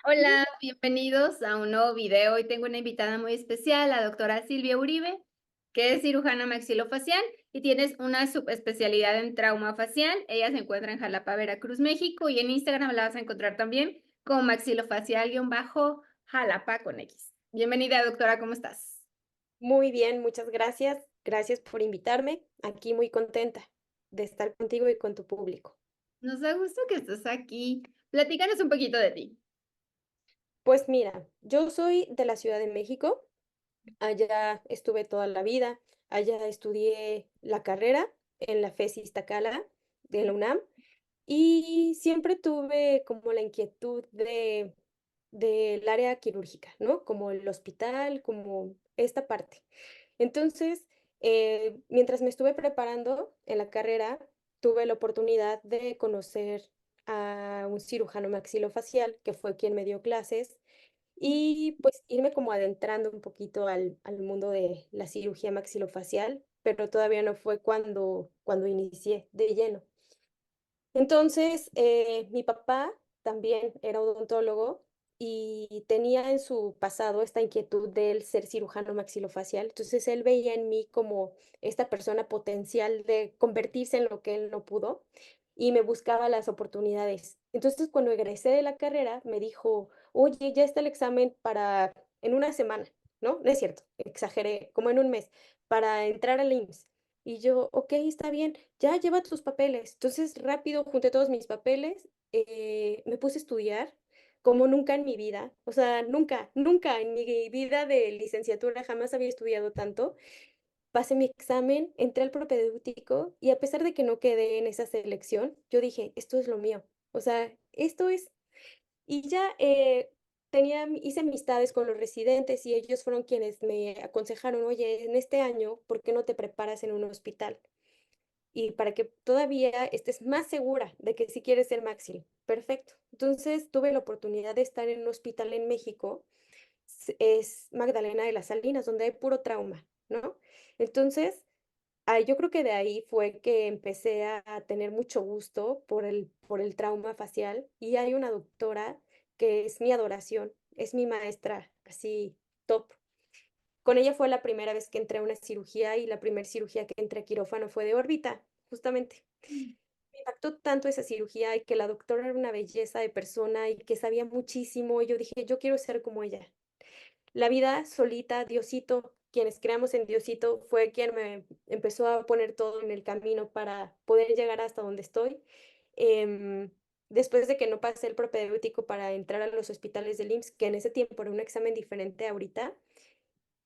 Hola, bienvenidos a un nuevo video. Hoy tengo una invitada muy especial, la doctora Silvia Uribe, que es cirujana maxilofacial y tienes una subespecialidad en trauma facial. Ella se encuentra en Jalapa, Veracruz, México, y en Instagram la vas a encontrar también como maxilofacial-jalapa con X. Bienvenida, doctora, ¿cómo estás? Muy bien, muchas gracias. Gracias por invitarme. Aquí muy contenta de estar contigo y con tu público. Nos da gusto que estés aquí. Platícanos un poquito de ti. Pues mira, yo soy de la Ciudad de México. Allá estuve toda la vida. Allá estudié la carrera en la FES Iztacala de la UNAM y siempre tuve como la inquietud del área quirúrgica, ¿no? Como el hospital, como esta parte. Entonces, mientras me estuve preparando en la carrera, tuve la oportunidad de conocer a un cirujano maxilofacial, que fue quien me dio clases, y pues irme como adentrando un poquito al mundo de la cirugía maxilofacial, pero todavía no fue cuando inicié de lleno. Entonces, mi papá también era odontólogo y tenía en su pasado esta inquietud de él ser cirujano maxilofacial. Entonces, él veía en mí como esta persona potencial de convertirse en lo que él no pudo y me buscaba las oportunidades. Entonces, cuando egresé de la carrera, me dijo, oye, ya está el examen para en una semana, ¿no? No es cierto, exageré, como en un mes, para entrar al IMSS. Y yo, okey, está bien, ya lleva tus papeles. Entonces, rápido junté todos mis papeles, me puse a estudiar como nunca en mi vida, o sea, nunca, nunca en mi vida de licenciatura jamás había estudiado tanto. Pasé mi examen, entré al propedéutico y a pesar de que no quedé en esa selección, yo dije: "Esto es lo mío". O sea, esto es y ya, hice amistades con los residentes y ellos fueron quienes me aconsejaron: "Oye, en este año, ¿por qué no te preparas en un hospital?". Y para que todavía estés más segura de que sí quieres ser máxil. Perfecto. Entonces, tuve la oportunidad de estar en un hospital en México, es Magdalena de las Salinas, donde hay puro trauma, ¿no? Entonces, yo creo que de ahí fue que empecé a tener mucho gusto por el trauma facial, y hay una doctora que es mi adoración, es mi maestra, así top. Con ella fue la primera vez que entré a una cirugía, y la primer cirugía que entré a quirófano fue de órbita, justamente. Me impactó tanto esa cirugía, y que la doctora era una belleza de persona, y que sabía muchísimo, y yo dije: "Yo quiero ser como ella". La vida solita, Diosito, quienes creamos en Diosito, fue quien me empezó a poner todo en el camino para poder llegar hasta donde estoy. Em, Después de que no pasé el propedéutico para entrar a los hospitales del IMSS, que en ese tiempo era un examen diferente a ahorita,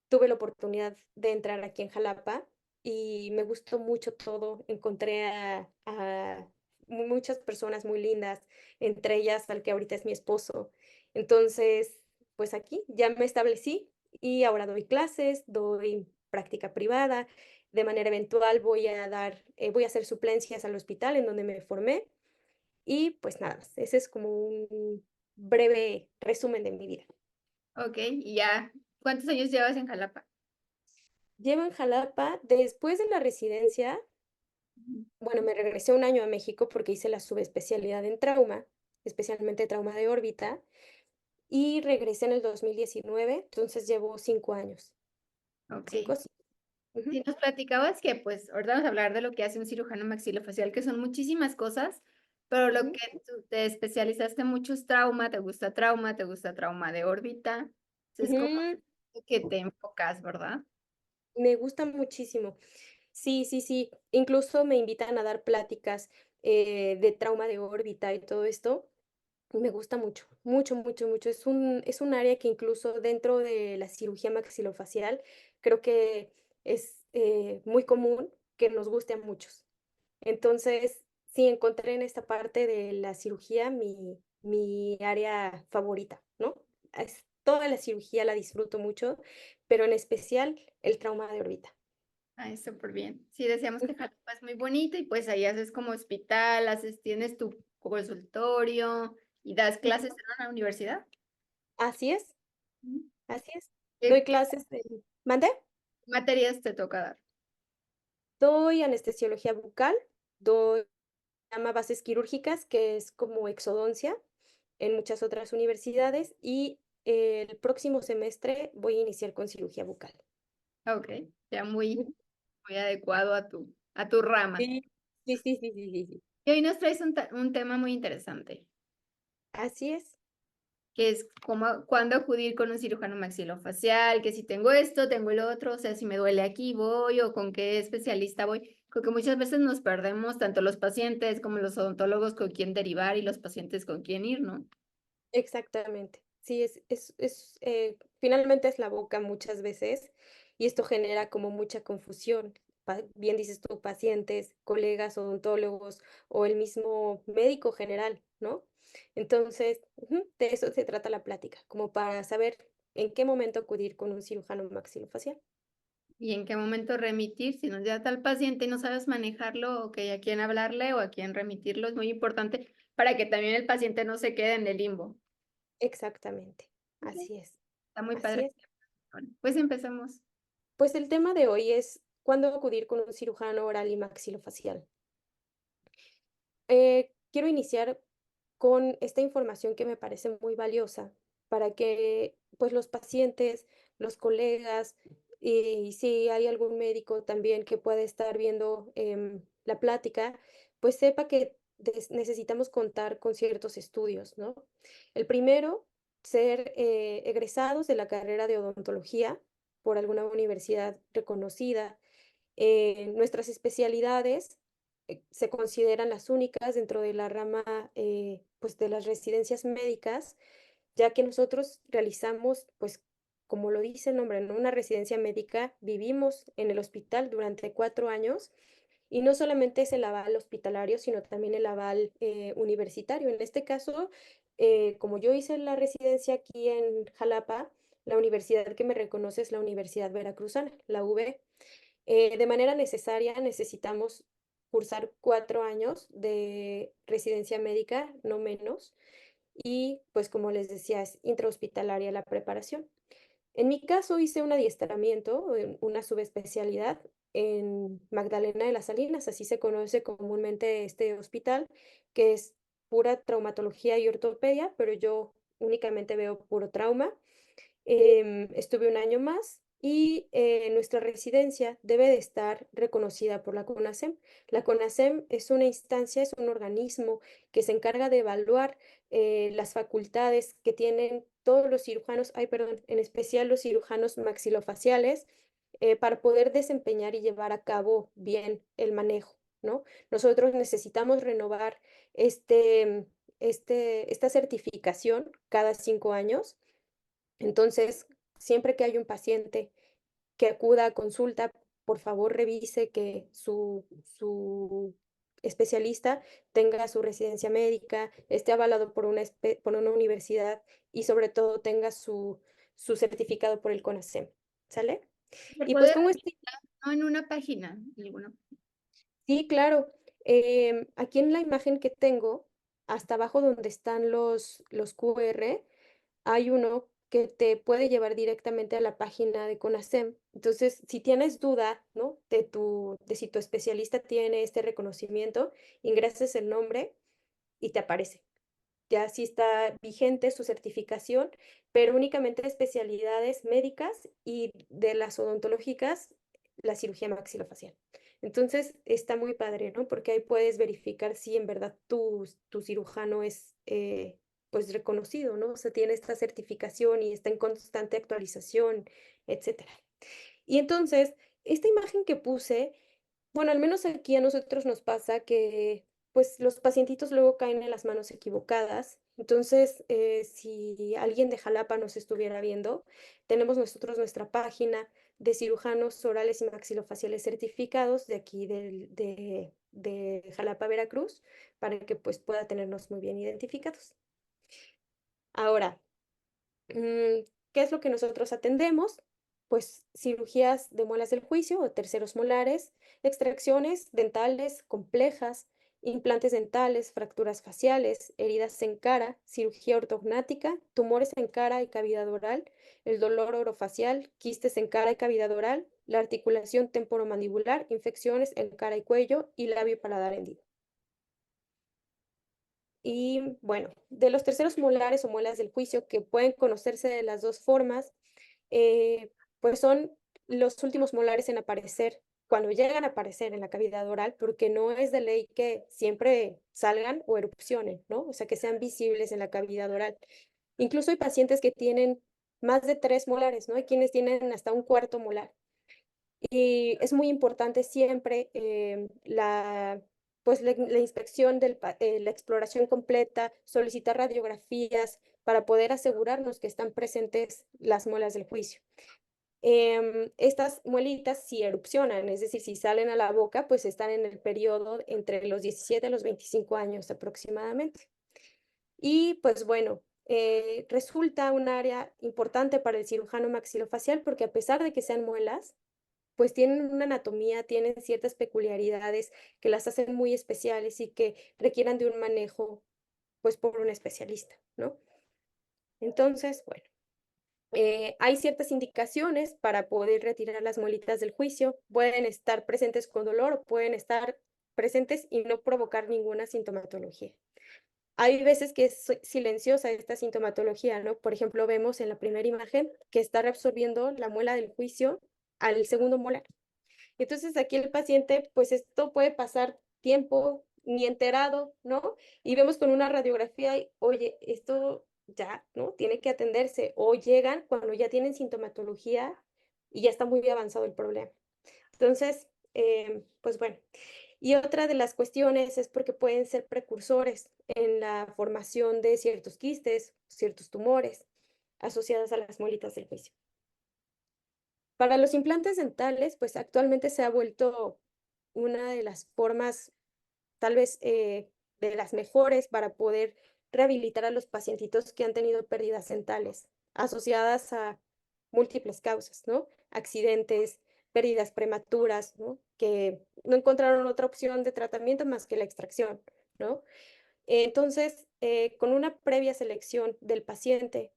tuve la oportunidad de entrar aquí en Jalapa y me gustó mucho todo. Encontré a muchas personas muy lindas, entre ellas al que ahorita es mi esposo. Entonces, pues aquí ya me establecí y ahora doy clases, doy práctica privada. De manera eventual voy a hacer suplencias al hospital en donde me formé y pues nada más. Ese es como un breve resumen de mi vida. Okey, y ya, ¿cuántos años llevas en Jalapa? Llevo en Jalapa, después de la residencia, Ujú. bueno, me regresé un año a México porque hice la subespecialidad en trauma, especialmente trauma de órbita, y regresé en el 2019, entonces llevo 5 años. 5 Okey. sí. Ujú, Sí, nos platicabas que, pues, ahorita vamos a hablar de lo que hace un cirujano maxilofacial, que son muchísimas cosas, pero lo ujú, que tú te especializaste mucho es trauma, te gusta trauma de órbita. Es como ujú. lo que te enfocas, ¿verdad? Me gusta muchísimo. Sí, sí, sí. Incluso me invitan a dar pláticas, de trauma de órbita y todo esto. Me gusta mucho, mucho, mucho, mucho. Es un área que incluso dentro de la cirugía maxilofacial creo que es, muy común que nos guste a muchos. Entonces, sí, encontré en esta parte de la cirugía mi área favorita, ¿no? Toda la cirugía la disfruto mucho, pero en especial el trauma de órbita. Ay, súper bien. Sí, decíamos que Jalapa es muy bonito y, pues, ahí haces como hospital, tienes tu consultorio y das clases Ujú. en una universidad. Así es, Ujú. así es. Doy ¿Qué clases de ¿mande? materias te toca dar? Doy anestesiología bucal, doy llama bases quirúrgicas, que es como exodoncia, en muchas otras universidades y el próximo semestre voy a iniciar con cirugía bucal. Okey, ya muy Ujú. muy adecuado a tu rama. Sí, sí, sí, sí, sí, sí, sí. Y hoy nos traes un tema muy interesante, Así es. que es cómo cuándo acudir con un cirujano maxilofacial, que si tengo esto, tengo el otro, o sea, si me duele aquí, voy, o con qué especialista voy. Porque muchas veces nos perdemos, tanto los pacientes como los odontólogos, con quién derivar y los pacientes con quién ir, ¿no? Exactamente. Sí, finalmente es la boca muchas veces, y esto genera como mucha confusión. Bien dices tú, pacientes, colegas, odontólogos o el mismo médico general, ¿no? Entonces, de eso se trata la plática, como para saber en qué momento acudir con un cirujano maxilofacial. Y en qué momento remitir, si nos ya tal paciente y no sabes manejarlo, okey, a quién hablarle o a quién remitirlo, es muy importante para que también el paciente no se quede en el limbo. Exactamente. Okey, Así es. está muy Así padre. es. Bueno, pues empecemos. Pues el tema de hoy es cuándo acudir con un cirujano oral y maxilofacial. Quiero iniciar con esta información que me parece muy valiosa para que pues los pacientes, los colegas y si hay algún médico también que pueda estar viendo la plática, pues sepa que necesitamos contar con ciertos estudios, ¿no? El primero, ser egresados de la carrera de odontología por alguna universidad reconocida. Nuestras especialidades se consideran las únicas dentro de la rama, pues, de las residencias médicas, ya que nosotros realizamos, pues, como lo dice el nombre, ¿no? Una residencia médica, vivimos en el hospital durante 4 años, y no solamente es el aval hospitalario, sino también el aval, universitario. En este caso, como yo hice la residencia aquí en Jalapa, la universidad que me reconoce es la Universidad Veracruzana, la UV. De manera necesaria necesitamos cursar 4 años de residencia médica, no menos, y, pues, como les decía, es intrahospitalaria la preparación. En mi caso, hice un adiestramiento, una subespecialidad en Magdalena de las Salinas, así se conoce comúnmente este hospital, que es pura traumatología y ortopedia, pero yo únicamente veo puro trauma. Estuve un año más y nuestra residencia debe de estar reconocida por la CONASEM. La CONASEM es una instancia, es un organismo que se encarga de evaluar las facultades que tienen todos los cirujanos, ay, perdón, en especial los cirujanos maxilofaciales, para poder desempeñar y llevar a cabo bien el manejo, ¿no? Nosotros necesitamos renovar esta certificación cada 5 años. Entonces, siempre que hay un paciente que acuda a consulta, por favor revise que su especialista tenga su residencia médica, esté avalado por por una universidad y sobre todo tenga su certificado por el CONASEM, ¿sale? Se Y pues puede pongo este revisar, ¿no? En una página, alguna. sí, claro. Aquí en la imagen que tengo, hasta abajo donde están los QR, hay uno que te puede llevar directamente a la página de CONASEM. Entonces, si tienes duda, ¿no? De si tu especialista tiene este reconocimiento, ingresas el nombre y te aparece. Ya sí está vigente su certificación, pero únicamente de especialidades médicas y de las odontológicas, la cirugía maxilofacial. Entonces, está muy padre, ¿no? Porque ahí puedes verificar si en verdad tu cirujano es, pues, reconocido, ¿no? O sea, tiene esta certificación y está en constante actualización, etcétera. Y entonces, esta imagen que puse, bueno, al menos aquí a nosotros nos pasa que, pues, los pacientitos luego caen en las manos equivocadas. Entonces, si alguien de Jalapa nos estuviera viendo, tenemos nosotros nuestra página de cirujanos orales y maxilofaciales certificados de aquí de Jalapa, Veracruz, para que pues pueda tenernos muy bien identificados. Ahora, ¿qué es lo que nosotros atendemos? Pues cirugías de muelas del juicio o terceros molares, extracciones dentales complejas, implantes dentales, fracturas faciales, heridas en cara, cirugía ortognática, tumores en cara y cavidad oral, el dolor orofacial, quistes en cara y cavidad oral, la articulación temporomandibular, infecciones en cara y cuello y labio y paladar hendido. Y bueno, de los terceros molares o muelas del juicio que pueden conocerse de las dos formas, pues son los últimos molares en aparecer, cuando llegan a aparecer en la cavidad oral, porque no es de ley que siempre salgan o erupcionen, ¿no? O sea, que sean visibles en la cavidad oral. Incluso hay pacientes que tienen más de 3 molares, ¿no? Hay quienes tienen hasta un cuarto molar. Y es muy importante siempre pues la inspección la exploración completa, solicitar radiografías para poder asegurarnos que están presentes las muelas del juicio. Estas muelitas si erupcionan, es decir, si salen a la boca, pues están en el periodo entre los 17 a los 25 años aproximadamente. Y pues bueno, resulta un área importante para el cirujano maxilofacial porque a pesar de que sean muelas, pues tienen una anatomía, tienen ciertas peculiaridades que las hacen muy especiales y que requieran de un manejo, pues, por un especialista, ¿no? Entonces, bueno, hay ciertas indicaciones para poder retirar las muelitas del juicio. Pueden estar presentes con dolor o pueden estar presentes y no provocar ninguna sintomatología. Hay veces que es silenciosa esta sintomatología, ¿no? Por ejemplo, vemos en la primera imagen que está reabsorbiendo la muela del juicio al segundo molar. Entonces, aquí el paciente, pues, esto puede pasar tiempo ni enterado, ¿no? Y vemos con una radiografía y, oye, esto ya, ¿no? Tiene que atenderse, o llegan cuando ya tienen sintomatología y ya está muy avanzado el problema. Entonces, pues bueno. Y otra de las cuestiones es porque pueden ser precursores en la formación de ciertos quistes, ciertos tumores asociados a las muelitas del juicio. Para los implantes dentales, pues actualmente se ha vuelto una de las formas, tal vez, de las mejores para poder rehabilitar a los pacientitos que han tenido pérdidas dentales asociadas a múltiples causas, ¿no? Accidentes, pérdidas prematuras, ¿no? Que no encontraron otra opción de tratamiento más que la extracción, ¿no? Entonces, con una previa selección del paciente,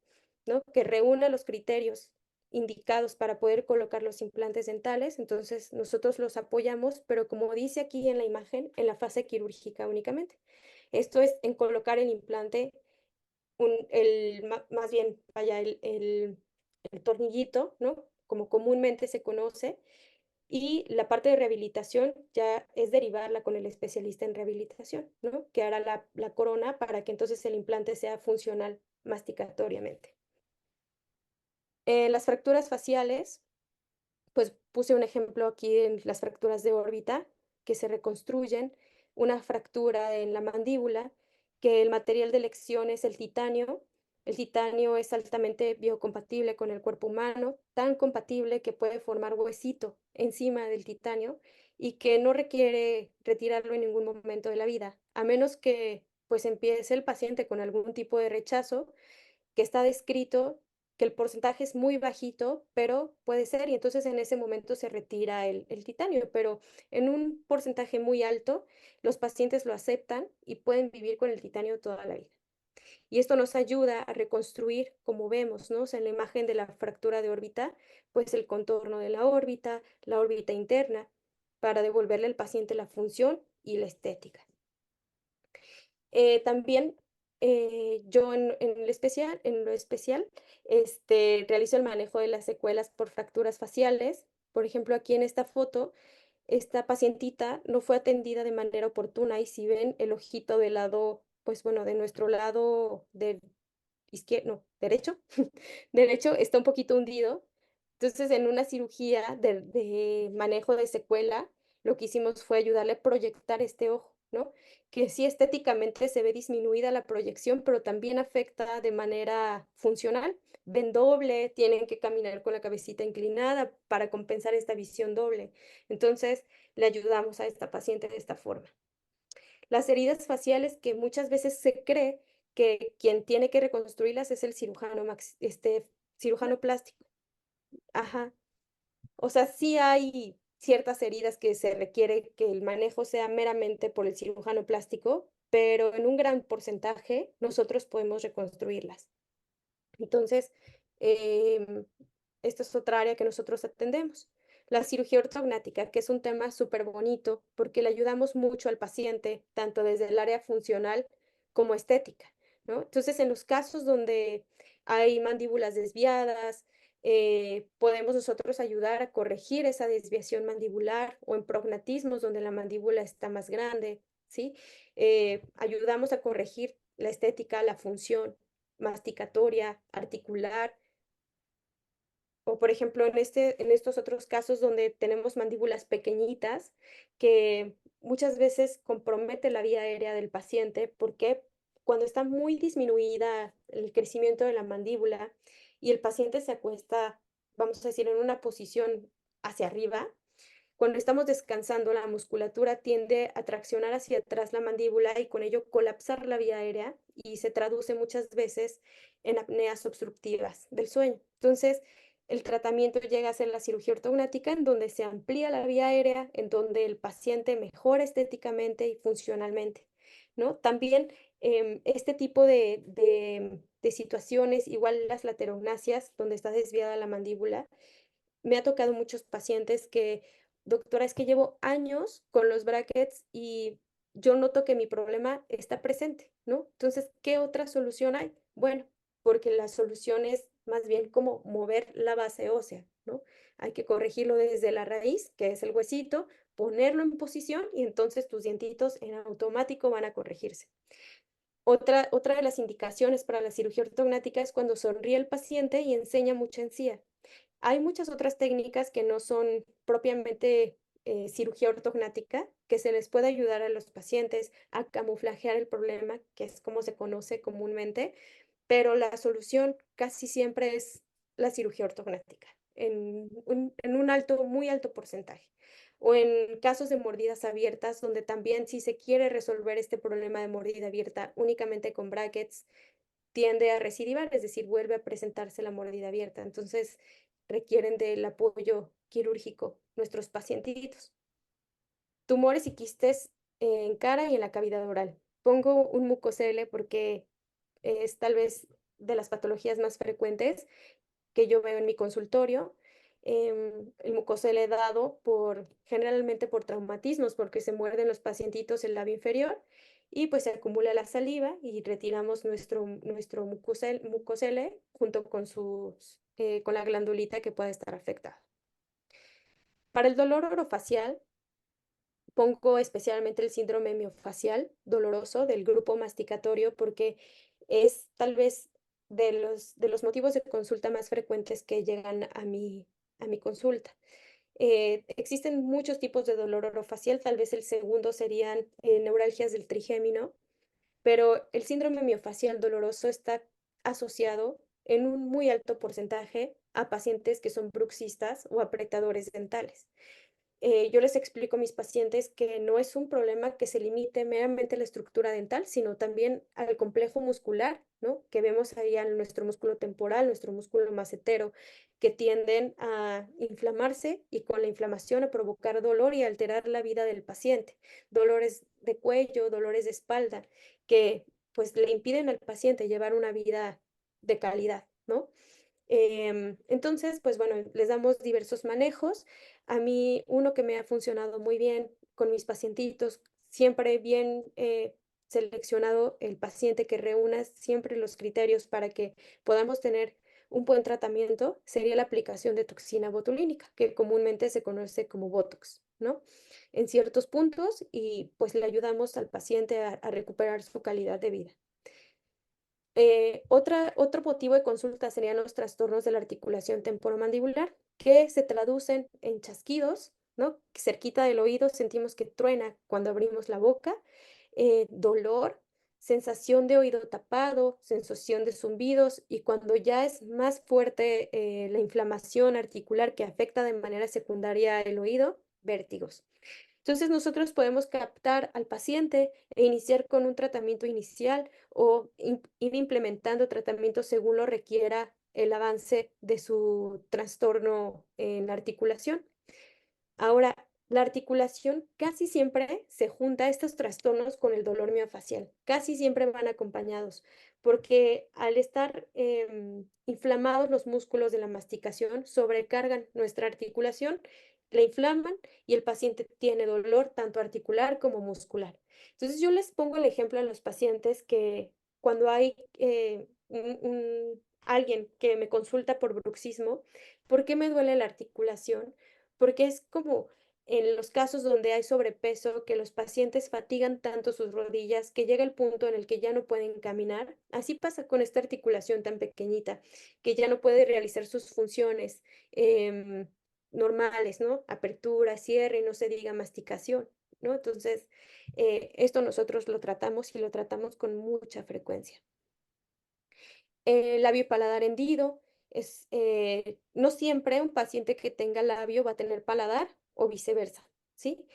¿no? Que reúna los criterios indicados para poder colocar los implantes dentales, entonces nosotros los apoyamos, pero como dice aquí en la imagen, en la fase quirúrgica únicamente. Esto es en colocar el implante, más bien, vaya, el tornillito, ¿no? Como comúnmente se conoce, y la parte de rehabilitación ya es derivarla con el especialista en rehabilitación, ¿no? Que hará la corona para que entonces el implante sea funcional masticatoriamente. Las fracturas faciales, pues puse un ejemplo aquí en las fracturas de órbita que se reconstruyen, una fractura en la mandíbula, que el material de elección es el titanio. El titanio es altamente biocompatible con el cuerpo humano, tan compatible que puede formar huesito encima del titanio y que no requiere retirarlo en ningún momento de la vida, a menos que pues empiece el paciente con algún tipo de rechazo que está descrito, que el porcentaje es muy bajito, pero puede ser, y entonces en ese momento se retira el titanio, pero en un porcentaje muy alto, los pacientes lo aceptan y pueden vivir con el titanio toda la vida. Y esto nos ayuda a reconstruir, como vemos, ¿no? O sea, en la imagen de la fractura de órbita, pues el contorno de la órbita interna, para devolverle al paciente la función y la estética. También, yo en lo especial, realizo el manejo de las secuelas por fracturas faciales. Por ejemplo, aquí en esta foto, esta pacientita no fue atendida de manera oportuna, y si ven el ojito del lado, pues, bueno, de nuestro lado del no, derecho, derecho está un poquito hundido. Entonces, en una cirugía de manejo de secuela, lo que hicimos fue ayudarle a proyectar este ojo, ¿no? Que sí estéticamente se ve disminuida la proyección, pero también afecta de manera funcional. Ven doble, tienen que caminar con la cabecita inclinada para compensar esta visión doble. Entonces, le ayudamos a esta paciente de esta forma. Las heridas faciales, que muchas veces se cree que quien tiene que reconstruirlas es el cirujano plástico. Ajá. O sea, sí hay ciertas heridas que se requiere que el manejo sea meramente por el cirujano plástico, pero en un gran porcentaje nosotros podemos reconstruirlas. Entonces, em, esta es otra área que nosotros atendemos. La cirugía ortognática, que es un tema súper bonito porque le ayudamos mucho al paciente, tanto desde el área funcional como estética, ¿no? Entonces, en los casos donde hay mandíbulas desviadas, podemos nosotros ayudar a corregir esa desviación mandibular o en prognatismos donde la mandíbula está más grande, ¿sí? Ayudamos a corregir la estética, la función masticatoria, articular, o, por ejemplo, en estos otros casos donde tenemos mandíbulas pequeñitas, que muchas veces compromete la vía aérea del paciente, porque cuando está muy disminuida el crecimiento de la mandíbula y el paciente se acuesta, vamos a decir, en una posición hacia arriba, cuando estamos descansando, la musculatura tiende a traccionar hacia atrás la mandíbula y con ello colapsar la vía aérea y se traduce muchas veces en apneas obstructivas del sueño. Entonces, el tratamiento llega a ser la cirugía ortognática, en donde se amplía la vía aérea, en donde el paciente mejora estéticamente y funcionalmente, ¿no? También este tipo de situaciones, igual las laterognasias, donde está desviada la mandíbula, me ha tocado muchos pacientes que, doctora, es que llevo años con los brackets y yo noto que mi problema está presente, ¿no? Entonces, ¿qué otra solución hay? Bueno, porque la solución es más bien como mover la base ósea, ¿no? Hay que corregirlo desde la raíz, que es el huesito, ponerlo en posición y entonces tus dientitos en automático van a corregirse. Otra de las indicaciones para la cirugía ortognática es cuando sonríe el paciente y enseña mucha encía. Hay muchas otras técnicas que no son propiamente cirugía ortognática, que se les puede ayudar a los pacientes a camuflajear el problema, que es como se conoce comúnmente, pero la solución casi siempre es la cirugía ortognática, en un alto, muy alto porcentaje. O en casos de mordidas abiertas, donde también si se quiere resolver este problema de mordida abierta únicamente con brackets, tiende a recidivar, es decir, vuelve a presentarse la mordida abierta. Entonces, requieren del apoyo quirúrgico nuestros pacientitos. Tumores y quistes en cara y en la cavidad oral. Pongo un mucosele porque es tal vez de las patologías más frecuentes que yo veo en mi consultorio. El mucosele dado generalmente por traumatismos, porque se muerden los pacientitos el labio inferior y pues se acumula la saliva y retiramos nuestro mucosele junto con la glandulita que pueda estar afectada. Para el dolor orofacial, pongo especialmente el síndrome miofacial doloroso del grupo masticatorio porque es tal vez de los motivos de consulta más frecuentes que llegan a mi consulta. Existen muchos tipos de dolor orofacial, tal vez el segundo serían neuralgias del trigémino, pero el síndrome miofacial doloroso está asociado en un muy alto porcentaje a pacientes que son bruxistas o apretadores dentales. Yo les explico a mis pacientes que no es un problema que se limite meramente a la estructura dental, sino también al complejo muscular, ¿no? Que vemos ahí en nuestro músculo temporal, nuestro músculo macetero, que tienden a inflamarse y con la inflamación a provocar dolor y alterar la vida del paciente. Dolores de cuello, dolores de espalda, que pues le impiden al paciente llevar una vida de calidad, ¿no? Entonces, pues bueno, les damos diversos manejos. A mí, uno que me ha funcionado muy bien con mis pacientitos, siempre bien seleccionado el paciente que reúna siempre los criterios para que podamos tener un buen tratamiento, sería la aplicación de toxina botulínica, que comúnmente se conoce como Botox, ¿no? En ciertos puntos y pues le ayudamos al paciente a recuperar su calidad de vida. Otro motivo de consulta serían los trastornos de la articulación temporomandibular, que se traducen en chasquidos, ¿no? Cerquita del oído sentimos que truena cuando abrimos la boca, dolor, sensación de oído tapado, sensación de zumbidos y cuando ya es más fuerte la inflamación articular que afecta de manera secundaria el oído, vértigos. Entonces, nosotros podemos captar al paciente e iniciar con un tratamiento inicial o ir implementando tratamientos según lo requiera el avance de su trastorno en la articulación. Ahora, la articulación casi siempre se junta a estos trastornos con el dolor miofacial, casi siempre van acompañados, porque al estar inflamados los músculos de la masticación, sobrecargan nuestra articulación la inflaman y el paciente tiene dolor tanto articular como muscular. Entonces, yo les pongo el ejemplo a los pacientes que cuando hay alguien que me consulta por bruxismo, ¿por qué me duele la articulación? Porque es como en los casos donde hay sobrepeso, que los pacientes fatigan tanto sus rodillas que llega el punto en el que ya no pueden caminar. Así pasa con esta articulación tan pequeñita, que ya no puede realizar sus funciones normales, ¿no? Apertura, cierre, y no se diga masticación, ¿no? Entonces, esto nosotros lo tratamos y lo tratamos con mucha frecuencia. Labio y paladar hendido es, no siempre un paciente que tenga labio va a tener paladar o viceversa, ¿sí?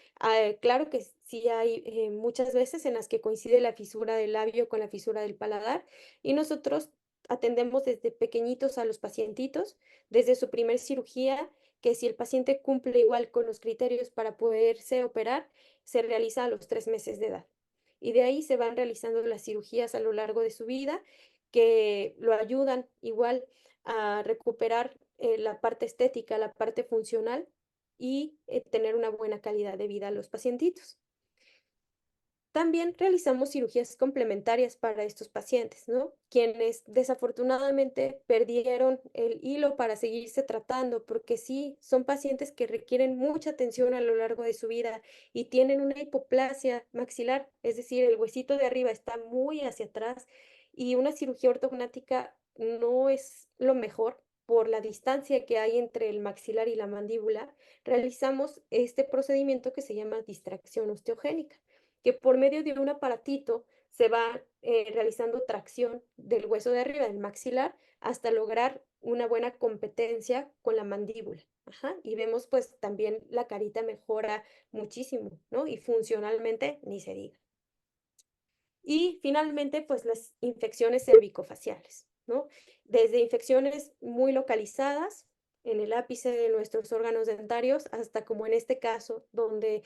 Claro que sí hay muchas veces en las que coincide la fisura del labio con la fisura del paladar y nosotros atendemos desde pequeñitos a los pacientitos, desde su primer cirugía, que si el paciente cumple igual con los criterios para poderse operar, se realiza a los 3 meses de edad. Y de ahí se van realizando las cirugías a lo largo de su vida que lo ayudan igual a recuperar la parte estética, la parte funcional y tener una buena calidad de vida a los pacientitos. También realizamos cirugías complementarias para estos pacientes, ¿no? Quienes desafortunadamente perdieron el hilo para seguirse tratando, porque sí, son pacientes que requieren mucha atención a lo largo de su vida y tienen una hipoplasia maxilar, es decir, el huesito de arriba está muy hacia atrás y una cirugía ortognática no es lo mejor por la distancia que hay entre el maxilar y la mandíbula. Realizamos este procedimiento que se llama distracción osteogénica que por medio de un aparatito se va realizando tracción del hueso de arriba del maxilar hasta lograr una buena competencia con la mandíbula. Ajá, y vemos pues también la carita mejora muchísimo, ¿no? Y funcionalmente ni se diga. Y finalmente, pues las infecciones cervicofaciales, ¿no? Desde infecciones muy localizadas en el ápice de nuestros órganos dentarios hasta como en este caso, donde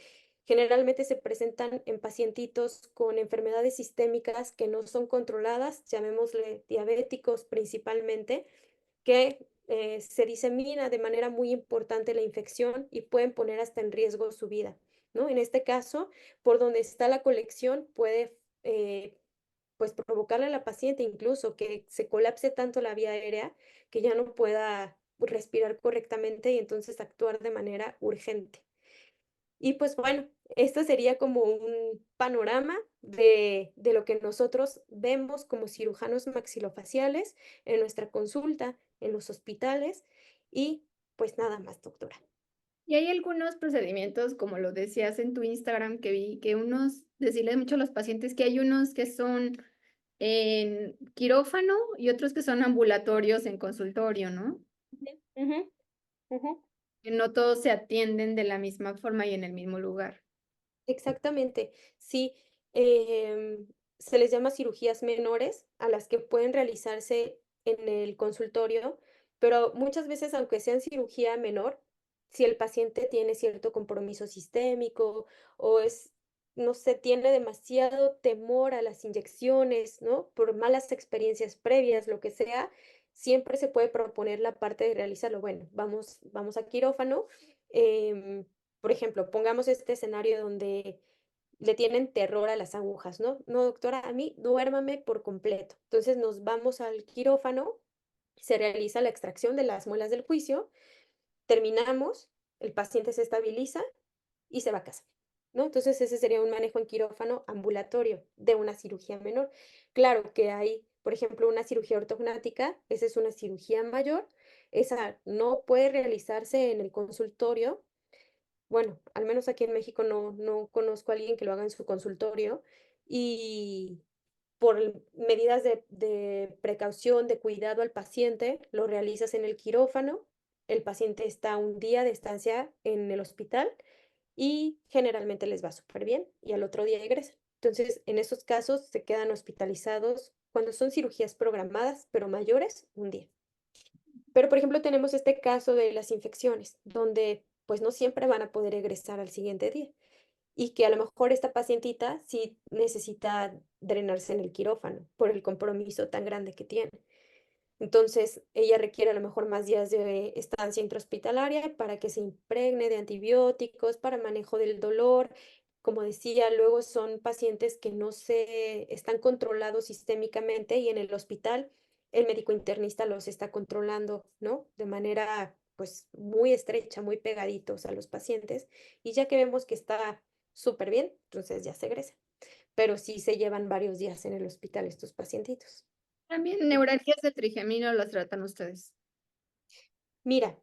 generalmente se presentan en pacientitos con enfermedades sistémicas que no son controladas, llamémosle diabéticos principalmente, que se disemina de manera muy importante la infección y pueden poner hasta en riesgo su vida, ¿no? En este caso, por donde está la colección puede pues provocarle a la paciente incluso que se colapse tanto la vía aérea que ya no pueda respirar correctamente y entonces actuar de manera urgente. Y pues bueno, esto sería como un panorama de lo que nosotros vemos como cirujanos maxilofaciales en nuestra consulta, en los hospitales y pues nada más, doctora. Y hay algunos procedimientos, como lo decías en tu Instagram, que vi que unos, decirles mucho a los pacientes que hay unos que son en quirófano y otros que son ambulatorios en consultorio, ¿no? Ujú, ujú. Que no todos se atienden de la misma forma y en el mismo lugar. Exactamente, sí, se les llama cirugías menores a las que pueden realizarse en el consultorio, pero muchas veces, aunque sean cirugía menor, si el paciente tiene cierto compromiso sistémico o es, no sé, tiene demasiado temor a las inyecciones, ¿no? Por malas experiencias previas, lo que sea, siempre se puede proponer la parte de realizarlo. Bueno, vamos a quirófano. em, por ejemplo, pongamos este escenario donde le tienen terror a las agujas, ¿no? No, doctora, a mí duérmame por completo. Entonces nos vamos al quirófano, se realiza la extracción de las muelas del juicio, terminamos, el paciente se estabiliza y se va a casa, ¿no? Entonces ese sería un manejo en quirófano ambulatorio de una cirugía menor. Claro que hay, por ejemplo, una cirugía ortognática, esa es una cirugía mayor, esa no puede realizarse en el consultorio, bueno, al menos aquí en México no conozco a alguien que lo haga en su consultorio y por medidas de precaución, de cuidado al paciente, lo realizas en el quirófano, el paciente está un día de estancia en el hospital y generalmente les va súper bien y al otro día egresan. Entonces, en esos casos se quedan hospitalizados cuando son cirugías programadas, pero mayores, un día. Pero, por ejemplo, tenemos este caso de las infecciones, donde pues no siempre van a poder egresar al siguiente día y que a lo mejor esta pacientita sí necesita drenarse en el quirófano por el compromiso tan grande que tiene. Entonces, ella requiere a lo mejor más días de estancia intrahospitalaria para que se impregne de antibióticos, para manejo del dolor. Como decía, luego son pacientes que no se están controlados sistémicamente y en el hospital el médico internista los está controlando, ¿no? De manera, pues, muy estrecha, muy pegaditos a los pacientes. Y ya que vemos que está súper bien, entonces ya se egresa. Pero sí se llevan varios días en el hospital estos pacientitos. También neuralgias de trigemino las tratan ustedes. Mira,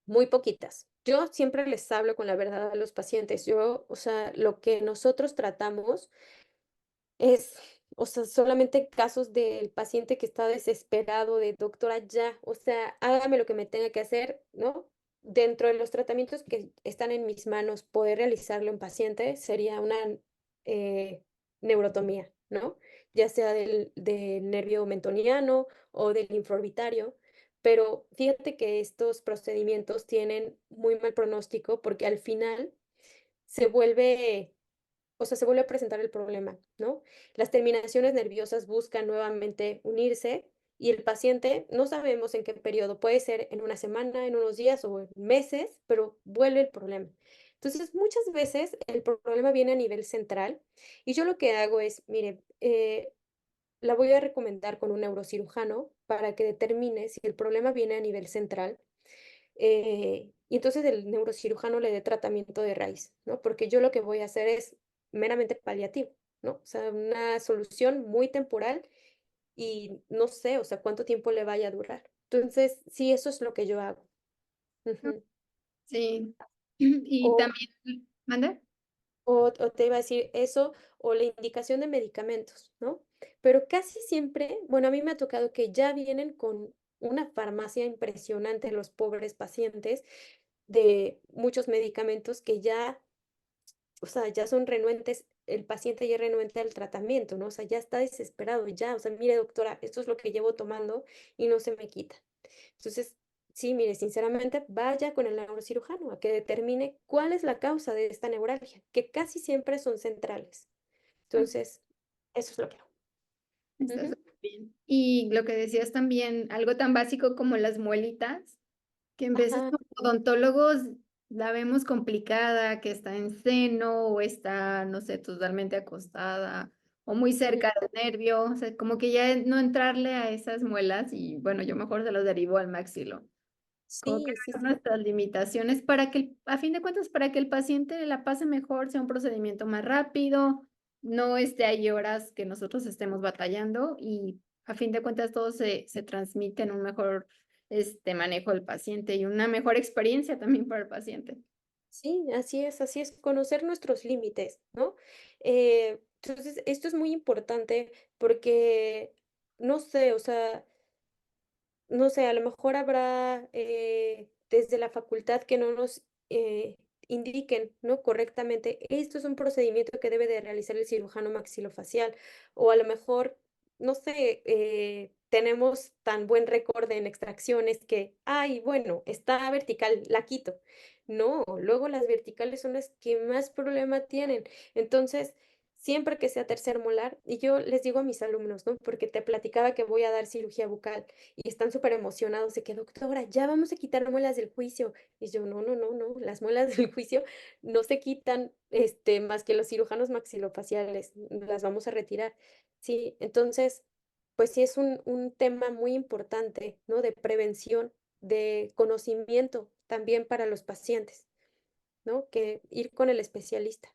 muy poquitas. Yo siempre les hablo con la verdad a los pacientes. Yo, o sea, lo que nosotros tratamos es, o sea, solamente casos del paciente que está desesperado de doctora ya, o sea, hágame lo que me tenga que hacer, ¿no? Dentro de los tratamientos que están en mis manos, poder realizarlo en paciente sería una eh, neurotomía, ¿no? Ya sea del nervio mentoniano o del linfoorbitario. Pero fíjate que estos procedimientos tienen muy mal pronóstico porque al final se vuelve, o sea, se vuelve a presentar el problema, ¿no? Las terminaciones nerviosas buscan nuevamente unirse y el paciente no sabemos en qué periodo, puede ser en una semana, en unos días o en meses, pero vuelve el problema. Entonces, muchas veces el problema viene a nivel central y yo lo que hago es, mire, la voy a recomendar con un neurocirujano para que determine si el problema viene a nivel central y entonces el neurocirujano le dé tratamiento de raíz, ¿no? Porque yo lo que voy a hacer es meramente paliativo, ¿no? O sea, una solución muy temporal y no sé, o sea, cuánto tiempo le vaya a durar. Entonces, sí, eso es lo que yo hago. Ujú. Sí. Y O, también, ¿manda? o te iba a decir eso, o la indicación de medicamentos, ¿no? Pero casi siempre, bueno, a mí me ha tocado que ya vienen con una farmacia impresionante los pobres pacientes de muchos medicamentos que ya, o sea, ya son renuentes, el paciente ya es renuente al tratamiento, ¿no? O sea, ya está desesperado, ya, o sea, mire, doctora, esto es lo que llevo tomando y no se me quita. Entonces, sí, mire, sinceramente, vaya con el neurocirujano a que determine cuál es la causa de esta neuralgia, que casi siempre son centrales. Entonces, eso es lo que hago. Está Ujú. súper bien. Y lo que decías también, algo tan básico como las muelitas, que en veces Ajá, como odontólogos la vemos complicada, que está en seno o está, no sé, totalmente acostada o muy ujú. cerca del nervio, o sea, como que ya no entrarle a esas muelas y bueno, yo mejor se los derivo al maxilo. Como que Sí, sí, ver sí. nuestras limitaciones para que, a fin de cuentas, para que el paciente la pase mejor, sea un procedimiento más rápido, no esté ahí horas que nosotros estemos batallando y a fin de cuentas todo se transmite en un mejor manejo del paciente y una mejor experiencia también para el paciente. Sí, así es, conocer nuestros límites, ¿no? Entonces, esto es muy importante porque, no sé, o sea, no sé, a lo mejor habrá desde la facultad que no nos indiquen, ¿no? Correctamente, esto es un procedimiento que debe de realizar el cirujano maxilofacial, o a lo mejor, no sé, tenemos tan buen récord en extracciones que, ay, bueno, está vertical, la quito. No, luego las verticales son las que más problema tienen. Entonces, siempre que sea tercer molar, y yo les digo a mis alumnos, ¿no? Porque te platicaba que voy a dar cirugía bucal y están súper emocionados de que, doctora, ya vamos a quitar muelas del juicio. Y yo, no, no, no, no, las muelas del juicio no se quitan, más que los cirujanos maxilofaciales, las vamos a retirar. Sí, entonces, pues sí es un tema muy importante, ¿no? De prevención, de conocimiento también para los pacientes, ¿no? Que ir con el especialista,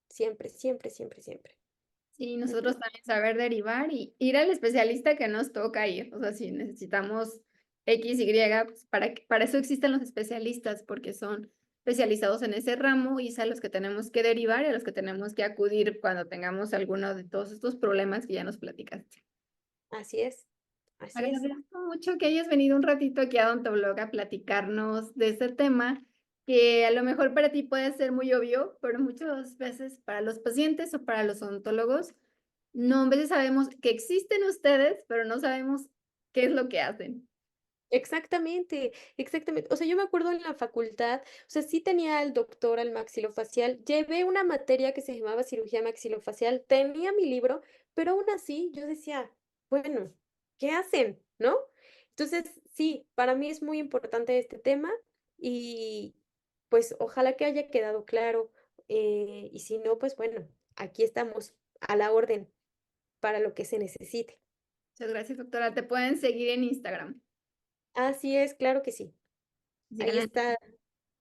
siempre, siempre, siempre, siempre. Sí, Ujú. nosotros también saber derivar y ir al especialista que nos toca ir. O sea, si necesitamos X, Y, pues para eso existen los especialistas, porque son especializados en ese ramo y es a los que tenemos que derivar y a los que tenemos que acudir cuando tengamos alguno de todos estos problemas que ya nos platicaste. Así es, así es. Agradezco mucho que hayas venido un ratito aquí a Odontoblog a platicarnos de este tema, que a lo mejor para ti puede ser muy obvio, pero muchas veces para los pacientes o para los odontólogos, no, a veces sabemos que existen ustedes, pero no sabemos qué es lo que hacen. Exactamente, exactamente. O sea, yo me acuerdo en la facultad, o sea, sí tenía al doctor al maxilofacial, llevé una materia que se llamaba cirugía maxilofacial, tenía mi libro, pero aún así yo decía, bueno, ¿qué hacen? ¿No? Entonces, sí, para mí es muy importante este tema y pues ojalá que haya quedado claro. Y si no, pues bueno, aquí estamos a la orden para lo que se necesite. Muchas gracias, doctora. Te pueden seguir en Instagram. Así es, claro que sí. Ahí Síganla está.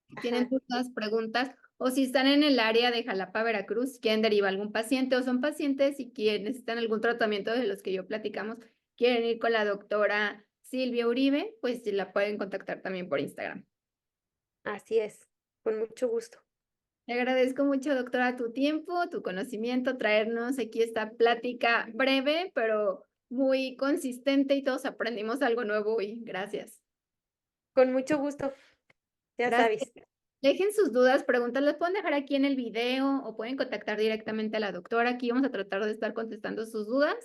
si tienen Ajá, dudas, preguntas, o si están en el área de Jalapa, Veracruz, quieren derivar algún paciente o son pacientes y quieren, necesitan algún tratamiento de los que yo platicamos, quieren ir con la doctora Silvia Uribe, pues la pueden contactar también por Instagram. así es. Con mucho gusto. Le agradezco mucho, doctora, tu tiempo, tu conocimiento, traernos aquí esta plática breve, pero muy consistente y todos aprendimos algo nuevo hoy. Gracias. Con mucho gusto, ya Gracias. sabes. Dejen sus dudas, preguntas, las pueden dejar aquí en el video o pueden contactar directamente a la doctora. Aquí vamos a tratar de estar contestando sus dudas.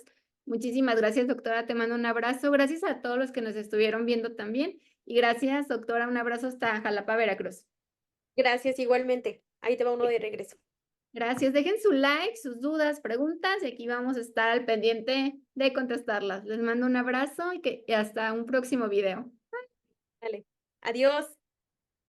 Muchísimas gracias, doctora. Te mando un abrazo. Gracias a todos los que nos estuvieron viendo también. Y gracias, doctora. Un abrazo hasta Jalapa, Veracruz. Gracias igualmente. Ahí te va uno de regreso. Gracias. Dejen su like, sus dudas, preguntas y aquí vamos a estar al pendiente de contestarlas. Les mando un abrazo y hasta un próximo video. Dale. Adiós.